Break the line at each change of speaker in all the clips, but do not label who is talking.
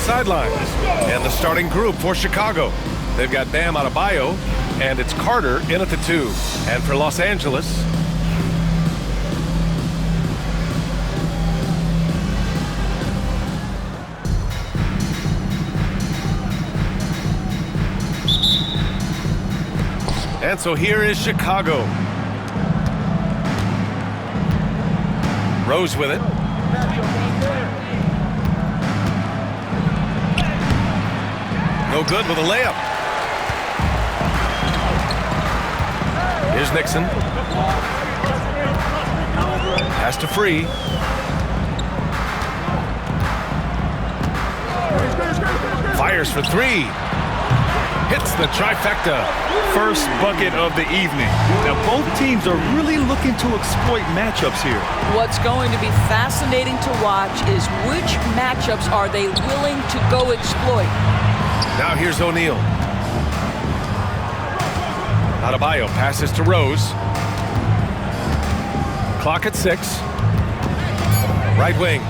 sidelines. And the starting group for Chicago. They've got Bam Adebayo, and it's Carter in at the 2. And for Los Angeles, and so here is Chicago. Rose with it. No good with a layup. Here's Nixon. Pass to Free. Fires for 3. Hits the trifecta.
First bucket of the evening. Now both teams are really looking to exploit matchups here.
What's going to be fascinating to watch is which matchups are they willing to go exploit.
Now here's O'Neal. Adebayo passes to Rose. Clock at 6. Right wing.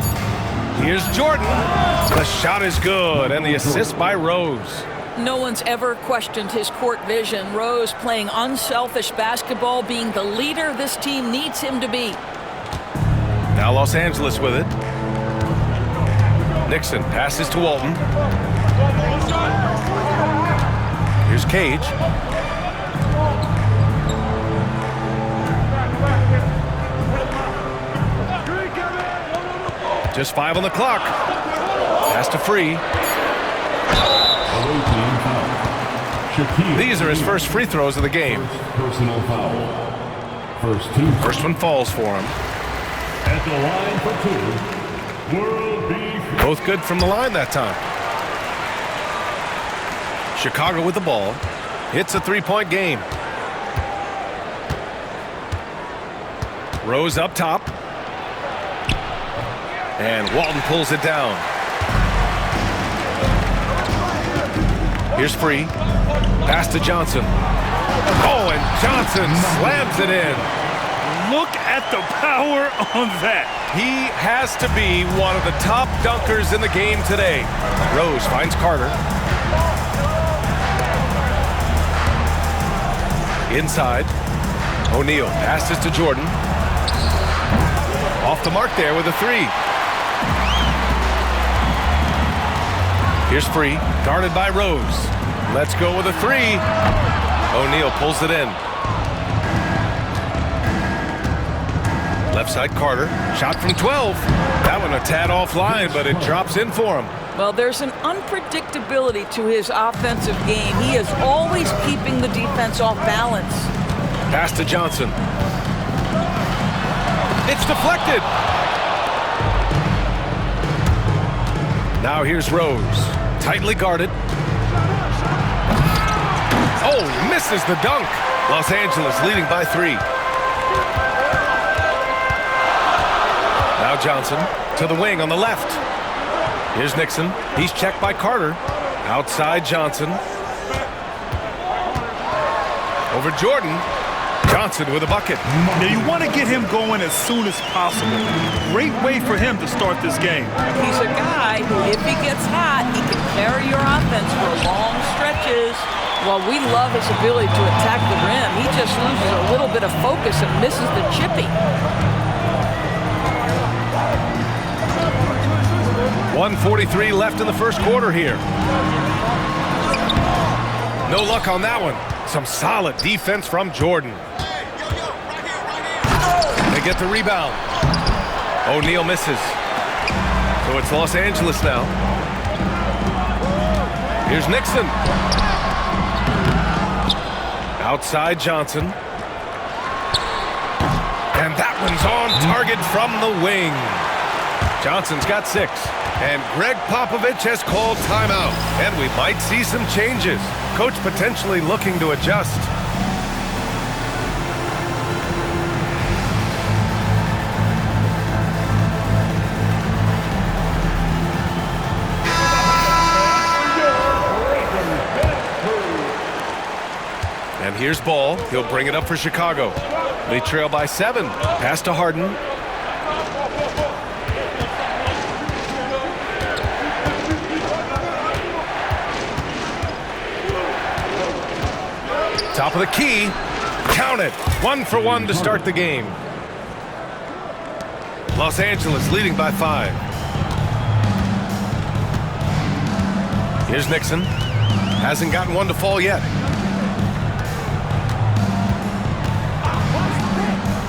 Here's Jordan. The shot is good, and the assist by Rose.
No one's ever questioned his court vision. Rose playing unselfish basketball, being the leader this team needs him to be.
Now Los Angeles with it. Nixon passes to Walton. Here's Cage. Just 5 on the clock. Pass to Free. These are his first free throws of the game.
Personal foul.
First one falls for him.
At the line for 2, World Beef.
Both good from the line that time. Chicago with the ball. It's a 3-point game. Rose up top. And Walton pulls it down. Here's Free. Pass to Johnson. Oh, and Johnson slams it in.
Look at the power on that.
He has to be one of the top dunkers in the game today. Rose finds Carter. Inside. O'Neal passes to Jordan. Off the mark there with a 3. Here's Free, guarded by Rose. Let's go with a 3. O'Neal pulls it in. Left side Carter, shot from 12. That one a tad offline, but it drops in for him.
Well, there's an unpredictability to his offensive game. He is always keeping the defense off balance.
Pass to Johnson. It's deflected. Now here's Rose, tightly guarded. Oh, misses the dunk. Los Angeles leading by 3. Now Johnson to the wing on the left. Here's Nixon. He's checked by Carter. Outside Johnson. Over Jordan. Johnson with a bucket.
Now you want to get him going as soon as possible. Great way for him to start this game.
He's a guy who, if he gets hot, he can carry your offense for long stretches. While we love his ability to attack the rim, he just loses a little bit of focus and misses the chippy.
1:43 left in the first quarter here. No luck on that one. Some solid defense from Jordan. They get the rebound. O'Neal misses. So it's Los Angeles now. Here's Nixon. Outside Johnson. And that one's on target from the wing. Johnson's got 6. And Greg Popovich has called timeout. And we might see some changes. Coach potentially looking to adjust. And here's Ball. He'll bring it up for Chicago. They trail by 7. Pass to Harden. Top of the key. Count it. 1 for 1 to start the game. Los Angeles leading by 5. Here's Nixon. Hasn't gotten one to fall yet.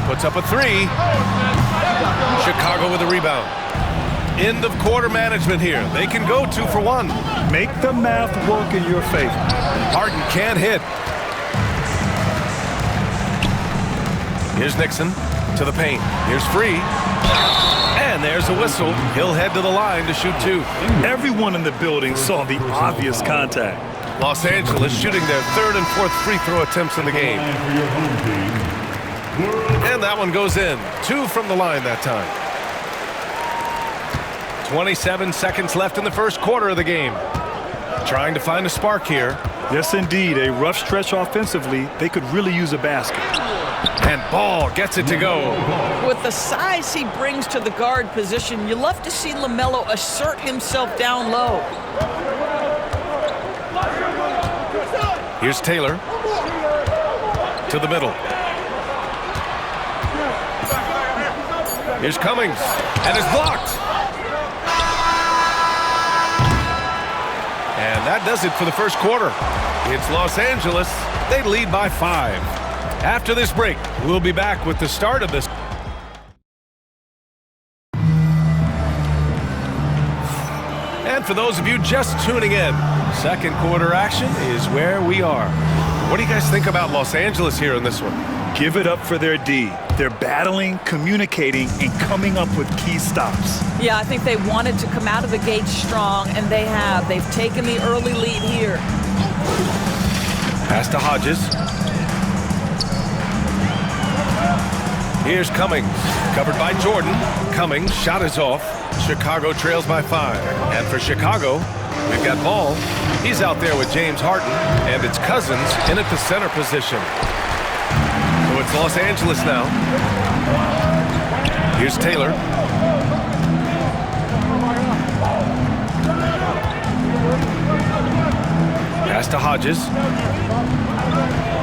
Puts up a 3. Chicago with a rebound. End of quarter management here. They can go 2 for 1.
Make the math work in your favor.
Harden can't hit. Here's Nixon to the paint. Here's Free. And there's a whistle. He'll head to the line to shoot 2.
Everyone in the building saw the obvious contact.
Los Angeles shooting their 3rd and 4th free throw attempts in the game. And that one goes in. 2 from the line that time. 27 seconds left in the first quarter of the game. Trying to find a spark here.
Yes, indeed. A rough stretch offensively. They could really use a basket.
And Ball gets it to go.
With the size he brings to the guard position, you love to see LaMelo assert himself down low.
Here's Taylor to the middle. Here's Cummings, and it's blocked. And that does it for the first quarter. It's Los Angeles. They lead by 5. After this break, we'll be back with the start of this. And for those of you just tuning in, second quarter action is where we are. What do you guys think about Los Angeles here in this one?
Give it up for their D. They're battling, communicating, and coming up with key stops.
Yeah, I think they wanted to come out of the gate strong, and they have. They've taken the early lead here.
Pass to Hodges. Here's Cummings, covered by Jordan. Cummings, shot is off. Chicago trails by 5. And for Chicago, we've got Ball. He's out there with James Harden, and it's Cousins in at the center position. So it's Los Angeles now. Here's Taylor. Pass to Hodges.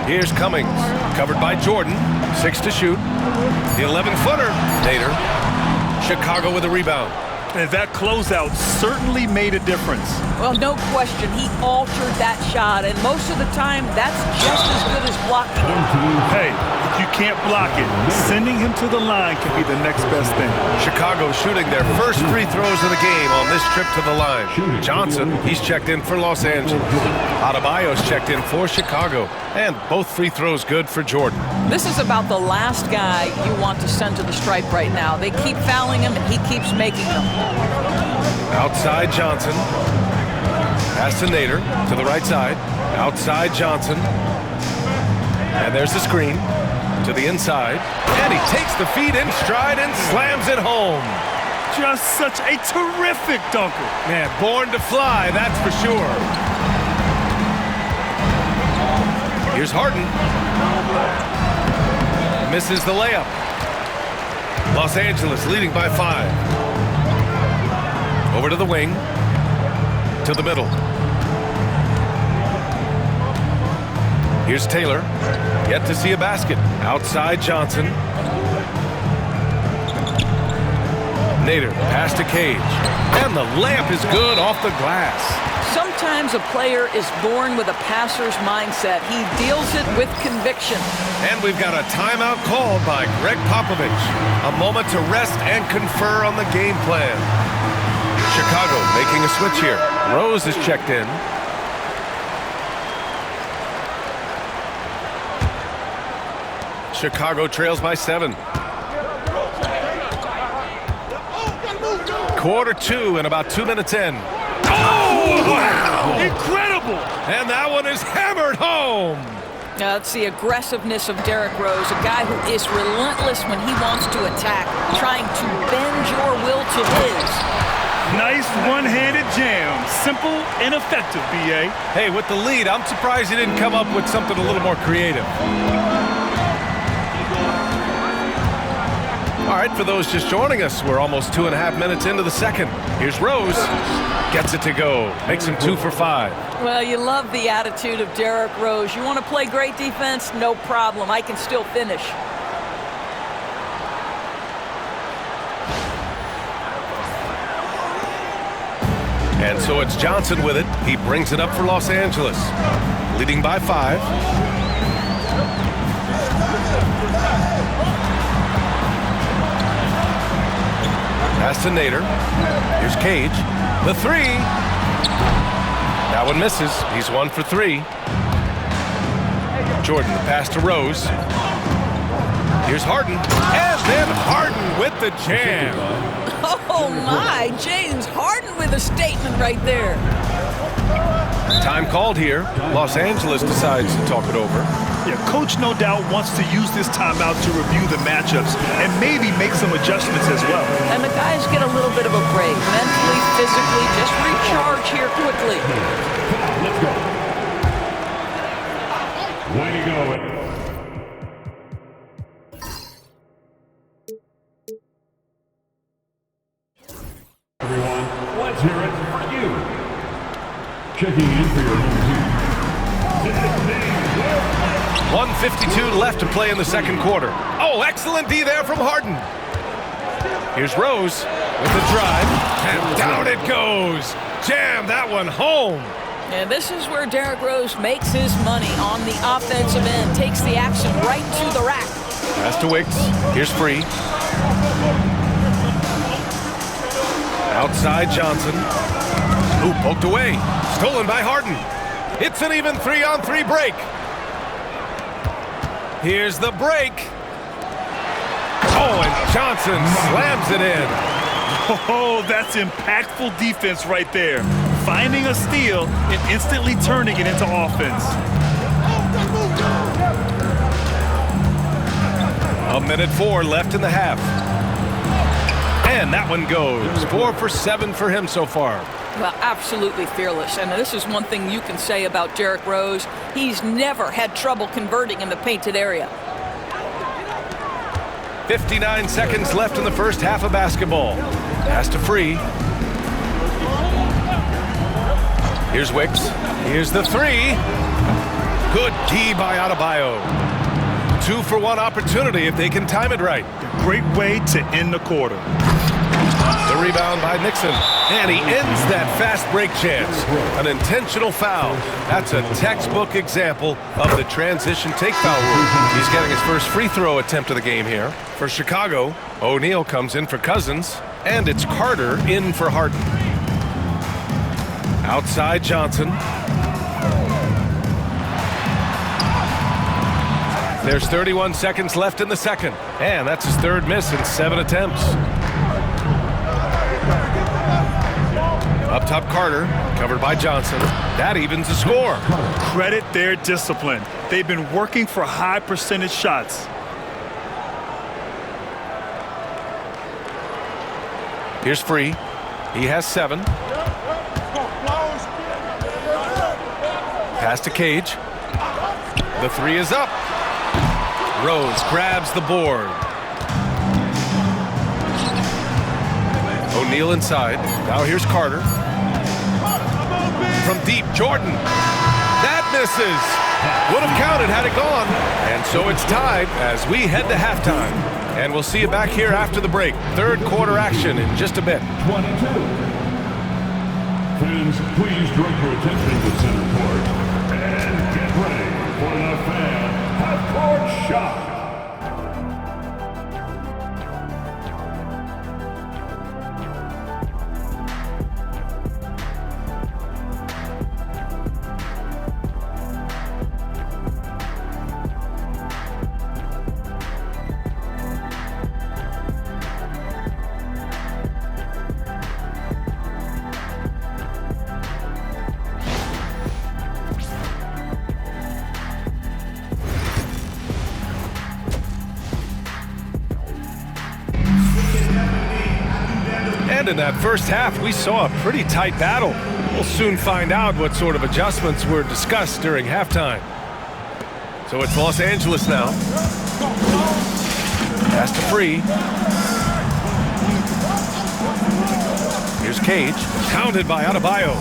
Here's Cummings, covered by Jordan. 6 to shoot. The 11-footer. Nader. Chicago with a rebound.
And that closeout certainly made a difference.
Well, no question, he altered that shot, and most of the time, that's just as good as blocking it.
Hey, if you can't block it, sending him to the line can be the next best thing.
Chicago shooting their first free throws of the game on this trip to the line. Johnson, he's checked in for Los Angeles. Adebayo's checked in for Chicago. And both free throws good for Jordan.
This is about the last guy you want to send to the stripe right now. They keep fouling him, and he keeps making them.
Outside Johnson. Pass to Nader to the right side. Outside Johnson. And there's the screen to the inside. And he takes the feed in stride and slams it home.
Just such a terrific dunker.
Man, born to fly, that's for sure. Here's Harden. Misses the layup. Los Angeles leading by 5. Over to the wing. To the middle. Here's Taylor. Yet to see a basket. Outside Johnson. Nader, pass to Cage. And the layup is good off the glass.
Sometimes a player is born with a passer's mindset. He deals it with conviction.
And we've got a timeout called by Greg Popovich. A moment to rest and confer on the game plan. Chicago making a switch here. Rose is checked in. Chicago trails by 7. Quarter 2 and about 2 minutes in.
Oh, wow! Incredible!
And that one is hammered home.
That's the aggressiveness of Derrick Rose, a guy who is relentless when he wants to attack, trying to bend your will to his.
Nice one-handed jam. Simple and effective, B.A.
Hey, with the lead, I'm surprised he didn't come up with something a little more creative. All right, for those just joining us, we're almost 2.5 minutes into the second. Here's Rose. Gets it to go. Makes him 2 for 5.
Well, you love the attitude of Derrick Rose. You want to play great defense? No problem. I can still finish.
And so it's Johnson with it. He brings it up for Los Angeles. Leading by 5. Pass to Nader. Here's Cage. The 3. That one misses. He's 1 for 3. Jordan, the pass to Rose. Here's Harden. And then Harden with the jam.
Oh, my. James Harden with a statement right there.
Time called here. Los Angeles decides to talk it over.
Yeah, coach no doubt wants to use this timeout to review the matchups and maybe make some adjustments as well.
And the guys get a little bit of a break. Mentally, physically, just recharge here quickly.
Let's go. Way to go. Everyone, let's hear it for you. Checking in for your home team.
1:52 left to play in the second quarter. Oh, excellent D there from Harden. Here's Rose with the drive, and down it goes. Jam that one home.
And this is where Derrick Rose makes his money on the offensive end. Takes the action right to the rack.
Pass to Wicks. Here's Free. Outside Johnson. Ooh, poked away. Stolen by Harden. It's an even 3-on-3 break. Here's the break. Oh, and Johnson slams it in.
Oh, that's impactful defense right there. Finding a steal and instantly turning it into offense.
1:04 left in the half. And that one goes. 4 for 7 for him so far.
Well, absolutely fearless. And this is one thing you can say about Derrick Rose. He's never had trouble converting in the painted area.
59 seconds left in the first half of basketball. Pass to Free. Here's Wicks. Here's the 3. Good D by Adebayo. 2 for 1 opportunity if they can time it right.
Great way to end the quarter.
The rebound by Nixon. And he ends that fast break chance. An intentional foul. That's a textbook example of the transition take foul rule. He's getting his first free throw attempt of the game here. For Chicago, O'Neal comes in for Cousins. And it's Carter in for Harden. Outside Johnson. There's 31 seconds left in the second. And that's his third miss in 7 attempts. Up top, Carter, covered by Johnson. That evens the score.
Credit their discipline. They've been working for high percentage shots.
Here's Free. He has 7. Pass to Cage. The 3 is up. Rose grabs the board. O'Neal inside. Now here's Carter. From deep, Jordan. That misses. Would have counted had it gone. And so it's tied as we head to halftime. And we'll see you back here after the break. Third quarter action in just a bit.
22. Fans, please direct your attention to center court. And get ready for the fan half-court shot.
And in that first half, we saw a pretty tight battle. We'll soon find out what sort of adjustments were discussed during halftime. So it's Los Angeles now. Pass to Free. Here's Cage. Pounded by Adebayo.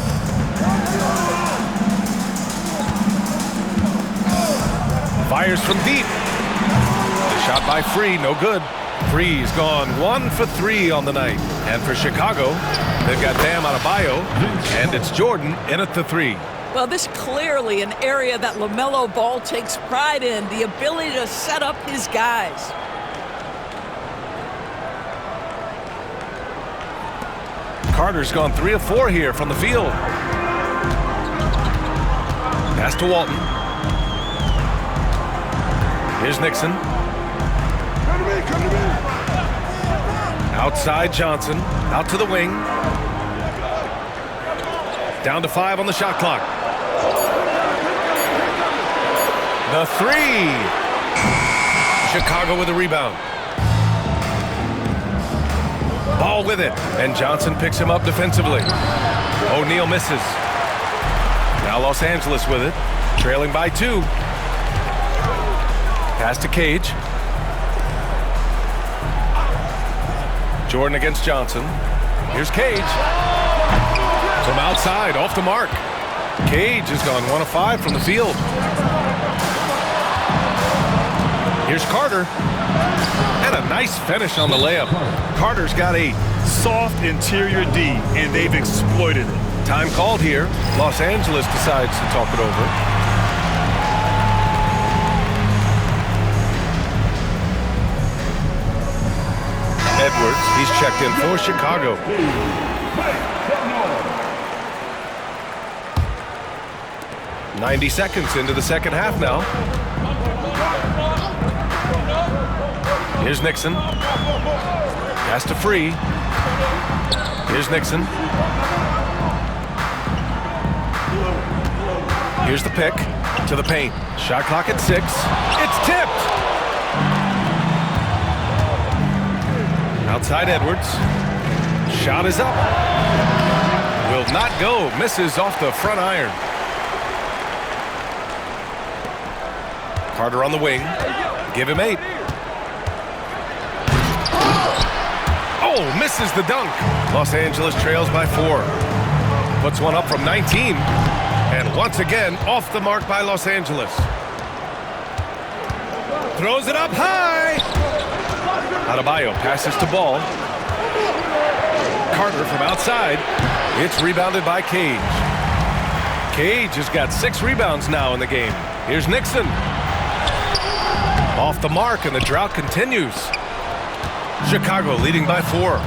Fires from deep. The shot by Free, no good. Free's gone 1 for 3 on the night. And for Chicago, they've got Bam Adebayo, and it's Jordan in at the 3.
Well, this clearly an area that LaMelo Ball takes pride in, the ability to set up his guys.
Carter's gone 3 of 4 here from the field. Pass to Walton. Here's Nixon. Outside Johnson. Out to the wing. Down to 5 on the shot clock. The 3. Chicago with a rebound. Ball with it. And Johnson picks him up defensively. O'Neal misses. Now Los Angeles with it. Trailing by 2. Pass to Cage. Jordan against Johnson. Here's Cage. From outside, off the mark. Cage has gone 1 of 5 from the field. Here's Carter. And a nice finish on the layup. Carter's got 8.
Soft interior D, and they've exploited it.
Time called here. Los Angeles decides to talk it over. Edwards, he's checked in for Chicago. 90 seconds into the second half now. Here's Nixon. Pass to Free. Here's Nixon. Here's the pick to the paint. Shot clock at 6. It's tipped. Outside Edwards. Shot is up. Will not go. Misses off the front iron. Carter on the wing. Give him 8. Oh, misses the dunk. Los Angeles trails by 4. Puts one up from 19. And once again, off the mark by Los Angeles. Throws it up high. Adebayo passes to Ball. Carter from outside. It's rebounded by Cage. Cage has got 6 rebounds now in the game. Here's Nixon. Off the mark, and the drought continues. Chicago leading by 4.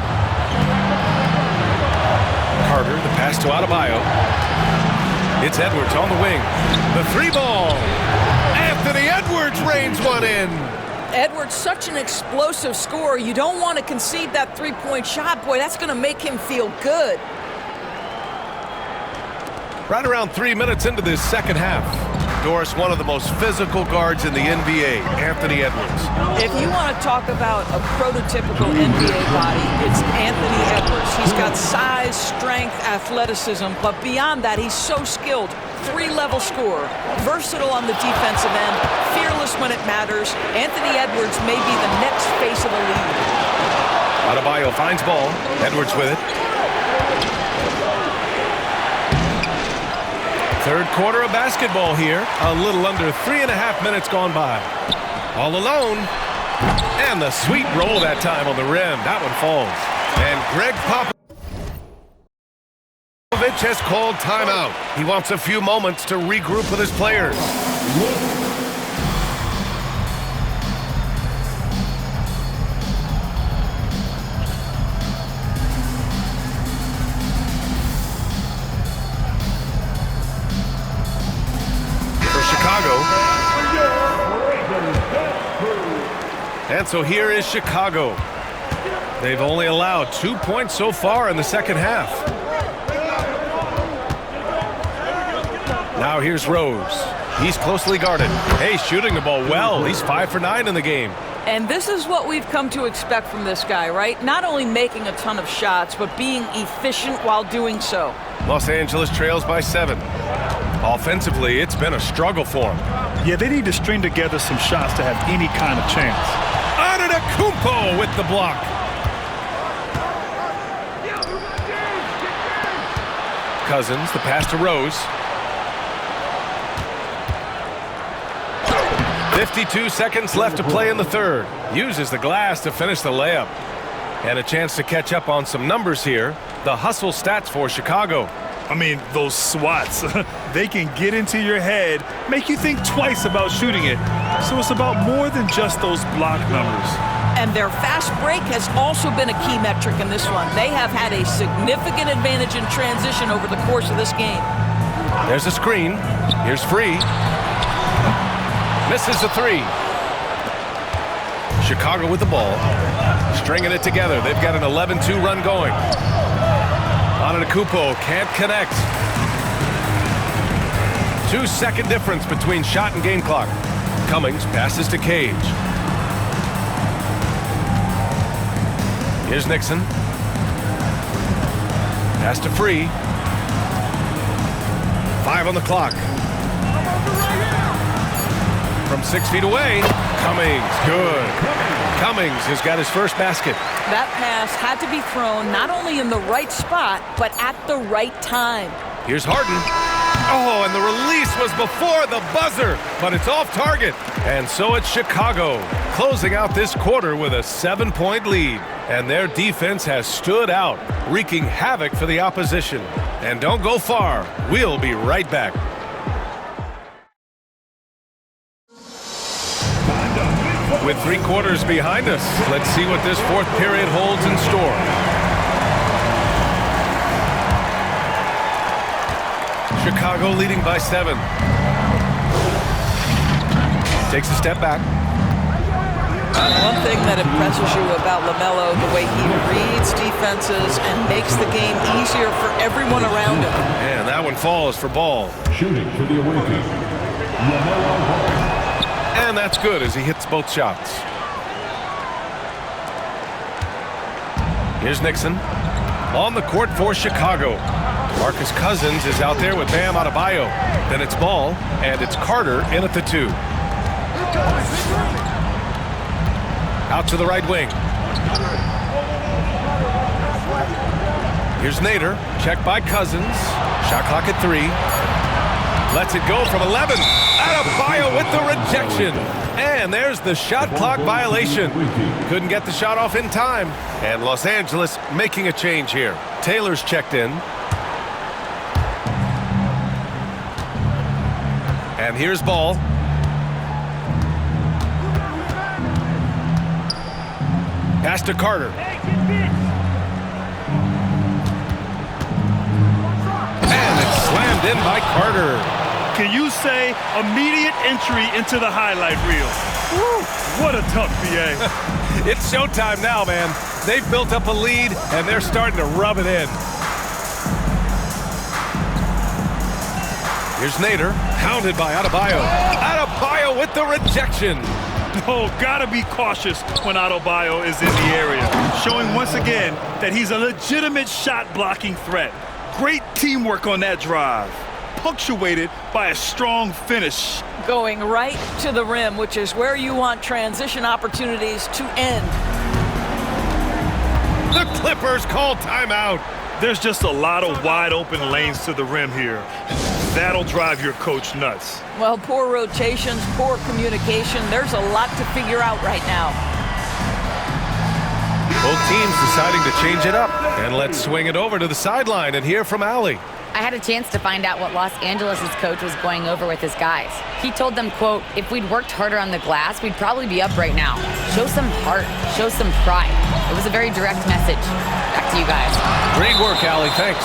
Carter, the pass to Adebayo. It's Edwards on the wing. The 3-ball. Anthony Edwards rains one in.
Edwards, such an explosive scorer. You don't want to concede that 3-point shot. Boy, that's going to make him feel good.
Right around 3 minutes into this second half. Doris, one of the most physical guards in the NBA, Anthony Edwards.
If you want to talk about a prototypical NBA body, it's Anthony Edwards. He's got size, strength, athleticism, but beyond that, he's so skilled. 3-level scorer, versatile on the defensive end, fearless when it matters. Anthony Edwards may be the next face of the league.
Adebayo finds Ball. Edwards with it. Third quarter of basketball here. A little under 3.5 minutes gone by. All alone. And the sweet roll that time on the rim. That one falls. And Greg Popovich has called timeout. He wants a few moments to regroup with his players. And so here is Chicago. They've only allowed 2 points so far in the second half. Now here's Rose. He's closely guarded. Hey, shooting the ball well. He's 5 for 9 in the game.
And this is what we've come to expect from this guy, right? Not only making a ton of shots, but being efficient while doing so.
Los Angeles trails by 7. Offensively, it's been a struggle for him.
Yeah, they need to string together some shots to have any kind of chance.
Out of the Antetokounmpo with the block. Cousins, the pass to Rose. 52 seconds left to play in the third. Uses the glass to finish the layup. And a chance to catch up on some numbers here. The hustle stats for Chicago.
I mean, those swats, they can get into your head, make you think twice about shooting it. So it's about more than just those block numbers.
And their fast break has also been a key metric in this one. They have had a significant advantage in transition over the course of this game.
There's a screen. Here's Free. Misses the three. Chicago with the ball. Stringing it together. They've got an 11-2 run going. Antetokounmpo can't connect. 2-second difference between shot and game clock. Cummings passes to Cage. Here's Nixon. Pass to Free. 5 on the clock. From 6 feet away, Cummings, good. Cummings has got his first basket.
That pass had to be thrown not only in the right spot, but at the right time.
Here's Harden. Oh, and the release was before the buzzer, but it's off target. And so it's Chicago, closing out this quarter with a 7-point lead. And their defense has stood out, wreaking havoc for the opposition. And don't go far. We'll be right back. With 3 quarters behind us, let's see what this fourth period holds in store. Chicago leading by 7. Takes a step back.
One thing that impresses you about LaMelo, the way he reads defenses and makes the game easier for everyone around him.
And that one falls for Ball.
Shooting for the away team, LaMelo Ball.
And that's good as he hits both shots. Here's Nixon. On the court for Chicago. Marcus Cousins is out there with Bam Adebayo. Then it's Ball, and it's Carter in at the 2. Out to the right wing. Here's Nader. Check by Cousins. Shot clock at 3. Lets it go from 11. Adebayo with the rejection. And there's the shot clock violation. Couldn't get the shot off in time. And Los Angeles making a change here. Taylor's checked in. And here's Ball. Pass to Carter. And it's slammed in by Carter.
Can you say immediate entry into the highlight reel? Woo, what a tough BA.
It's showtime now, man. They've built up a lead, and they're starting to rub it in. Here's Nader, hounded by Adebayo. Adebayo with the rejection.
Oh, gotta be cautious when Adebayo is in the area, showing once again that he's a legitimate shot-blocking threat. Great teamwork on that drive, punctuated by a strong finish.
Going right to the rim, which is where you want transition opportunities to end.
The Clippers call timeout.
There's just a lot of wide-open lanes to the rim here. That'll drive your coach nuts.
Well, poor rotations, poor communication. There's a lot to figure out right now.
Both teams deciding to change it up. And let's swing it over to the sideline and hear from Allie.
I had a chance to find out what Los Angeles' coach was going over with his guys. He told them, quote, if we'd worked harder on the glass, we'd probably be up right now. Show some heart, show some pride. It was a very direct message. Back to you guys.
Great work, Allie. Thanks.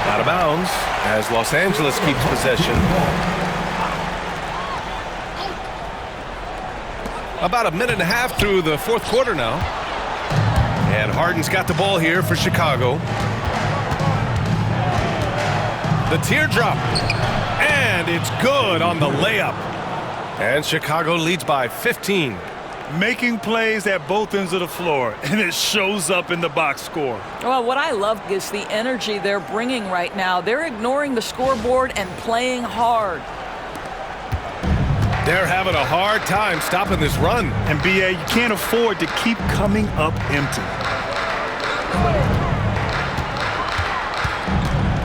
Out of bounds as Los Angeles keeps possession. About a minute and a half through the fourth quarter now. And Harden's got the ball here for Chicago. The teardrop. And it's good on the layup. And Chicago leads by 15.
Making plays at both ends of the floor, and it shows up in the box score.
Well, what I love is the energy they're bringing right now. They're ignoring the scoreboard and playing hard.
They're having a hard time stopping this run.
And B.A., you can't afford to keep coming up empty.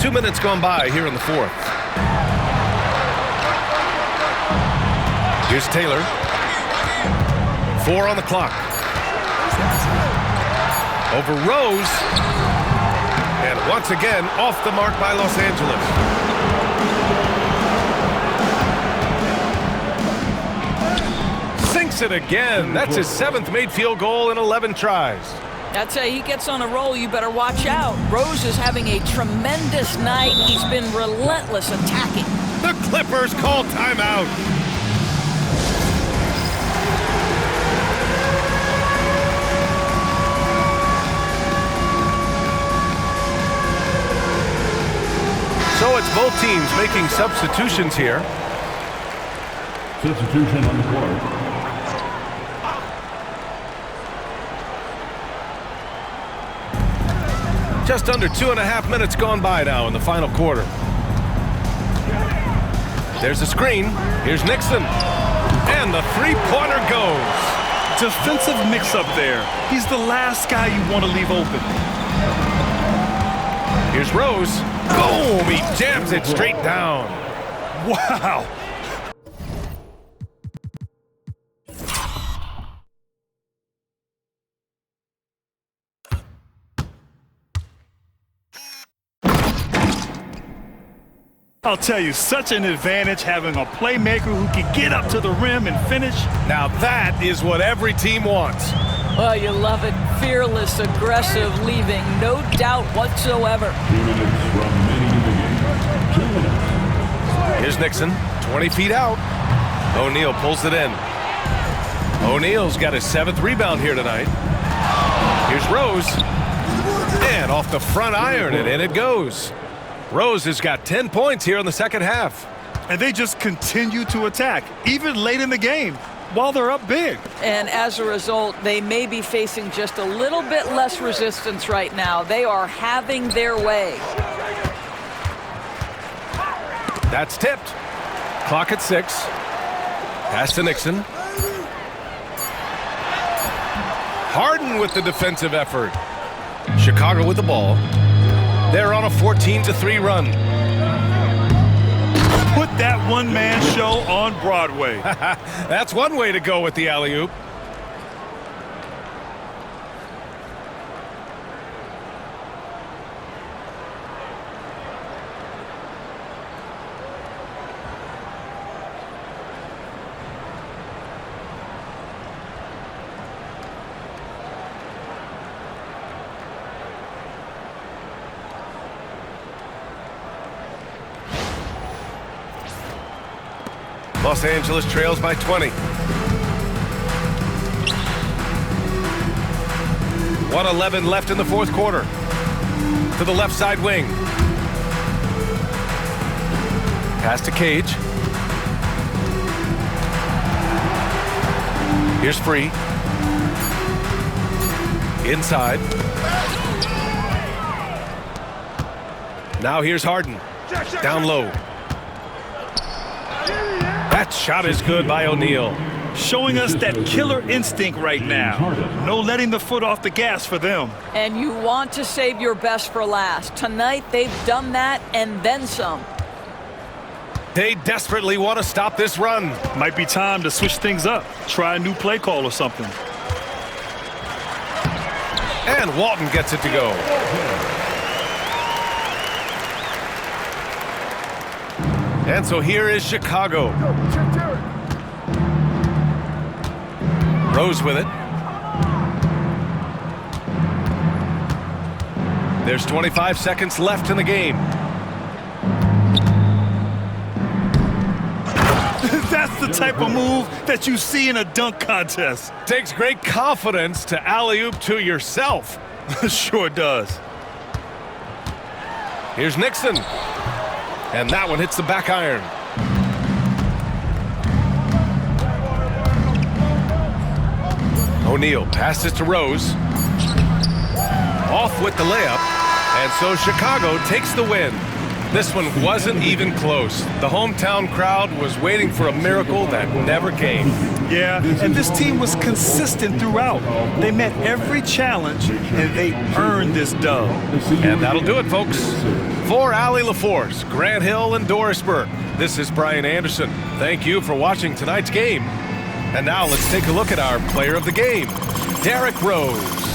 2 minutes gone by here in the fourth. Here's Taylor. 4 on the clock. Over Rose. And once again, off the mark by Los Angeles. It again. That's his 7th made field goal in 11 tries.
That's how he gets on a roll. You better watch out. Rose is having a tremendous night. He's been relentless attacking.
The Clippers call timeout. So it's both teams making substitutions here.
Substitution on the court.
Just under 2.5 minutes gone by now in the final quarter. There's a screen. Here's Nixon. And the three-pointer goes.
Defensive mix-up there. He's the last guy you want to leave open.
Here's Rose. Boom! He jams it straight down.
Wow. I'll tell you, such an advantage having a playmaker who can get up to the rim and finish.
Now that is what every team wants.
Oh, you love it. Fearless, aggressive, leaving no doubt whatsoever.
2 minutes remaining in the game. 2 minutes.
Here's Nixon, 20 feet out. O'Neal pulls it in. O'Neal's got his 7th rebound here tonight. Here's Rose. And off the front iron, and in it goes. Rose has got 10 points here in the second half.
And they just continue to attack, even late in the game, while they're up big.
And as a result, they may be facing just a little bit less resistance right now. They are having their way.
That's tipped. Clock at 6. Pass to Nixon. Harden with the defensive effort. Chicago with the ball. They're on a 14-3 run.
Put that one-man show on Broadway.
That's one way to go with the alley-oop. Los Angeles trails by 20. 1:11 left in the fourth quarter. To the left side wing. Pass to Cage. Here's Free. Inside. Now here's Harden. Down low. That shot is good by O'Neal.
Showing us that killer instinct right now. No letting the foot off the gas for them.
And you want to save your best for last. Tonight, they've done that and then some.
They desperately want to stop this run.
Might be time to switch things up. Try a new play call or something.
And Walton gets it to go. And so here is Chicago. Rose with it. There's 25 seconds left in the game.
That's the type of move that you see in a dunk contest.
Takes great confidence to alley-oop to yourself.
Sure does.
Here's Nixon. And that one hits the back iron. O'Neal passes to Rose. Off with the layup. And so Chicago takes the win. This one wasn't even close. The hometown crowd was waiting for a miracle that never came.
Yeah, and this team was consistent throughout. They met every challenge, and they earned this dub.
And that'll do it, folks. For Allie LaForce, Grant Hill, and Dorisburg, this is Brian Anderson. Thank you for watching tonight's game. And now let's take a look at our player of the game, Derrick Rose.